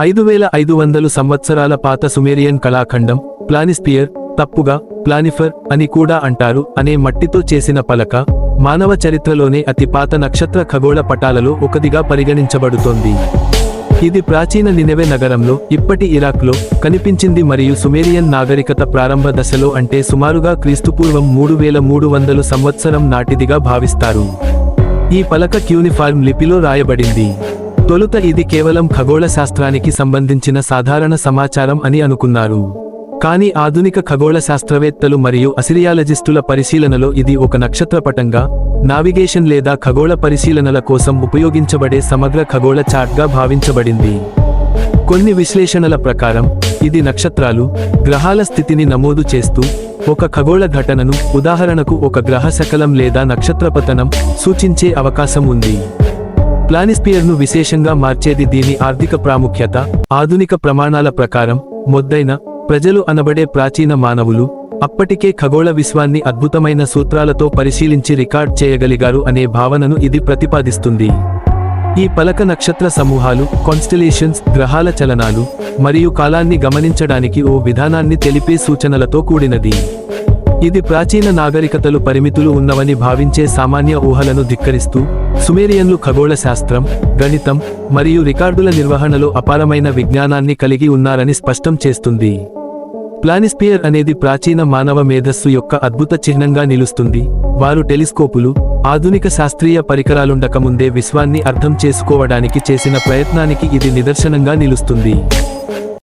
5500 సంవత్సరాల పాత సుమేరియన్ కళాఖండం ప్లానిస్పియర్, తప్పుగా ప్లానిఫర్ అని కూడా అంటారు అనే మట్టితో చేసిన పలక మానవ చరిత్రలోనే అతి పాత నక్షత్ర ఖగోళ పటాలలో ఒకటిగా పరిగణించబడుతోంది. ఇది ప్రాచీన నినెవె నగరంలో, ఇప్పటి ఇరాక్లో కనిపించింది మరియు సుమేరియన్ నాగరికత ప్రారంభ దశలో అంటే సుమారుగా క్రీస్తుపూర్వం 3300 సంవత్సరం నాటిదిగా భావిస్తారు. ఈ పలక క్యూనిఫార్మ్ లిపిలో రాయబడింది. తొలుత ఇది కేవలం ఖగోళ శాస్త్రానికి సంబంధించిన సాధారణ సమాచారం అని అనుకున్నారు. కానీ ఆధునిక ఖగోళ శాస్త్రవేత్తలు మరియు అసిరియాలజిస్టుల పరిశీలనలో ఇది ఒక నక్షత్రపటంగా, నావిగేషన్ లేదా ఖగోళ పరిశీలనల కోసం ఉపయోగించబడే సమగ్ర ఖగోళ చార్ట్గా భావించబడింది. కొన్ని విశ్లేషణల ప్రకారం ఇది నక్షత్రాలు, గ్రహాల స్థితిని నమోదు చేస్తూ ఒక ఖగోళ ఘటనను, ఉదాహరణకు ఒక గ్రహ శకలం లేదా నక్షత్రపతనం, సూచించే అవకాశం ఉంది. ప్లానిస్పియర్ను విశేషంగా మార్చేది దీని ఆర్థిక ప్రాముఖ్యత. ఆధునిక ప్రమాణాల ప్రకారం మొద్దైన ప్రజలు అనబడే ప్రాచీన మానవులు అప్పటికే ఖగోళ విశ్వాన్ని అద్భుతమైన సూత్రాలతో పరిశీలించి రికార్డ్ చేయగలిగారు అనే భావనను ఇది ప్రతిపాదిస్తుంది. ఈ పలక నక్షత్ర సమూహాలు, కాన్స్టెలేషన్స్, గ్రహాల చలనాలు మరియు కాలాన్ని గమనించడానికి ఓ విధానాన్ని తెలిపే సూచనలతో కూడినది. ఇది ప్రాచీన నాగరికతలు పరిమితులు ఉన్నవని భావించే సామాన్య ఊహలను ధిక్కరిస్తూ, సుమేరియన్లు ఖగోళ శాస్త్రం, గణితం మరియు రికార్డుల నిర్వహణలో అపారమైన విజ్ఞానాన్ని కలిగి ఉన్నారని స్పష్టం చేస్తుంది. ప్లానిస్పియర్ అనేది ప్రాచీన మానవ మేధస్సు యొక్క అద్భుత చిహ్నంగా నిలుస్తుంది. వారు టెలిస్కోపులు, ఆధునిక శాస్త్రీయ పరికరాలుండకముందే విశ్వాన్ని అర్థం చేసుకోవడానికి చేసిన ప్రయత్నానికి ఇది నిదర్శనంగా నిలుస్తుంది.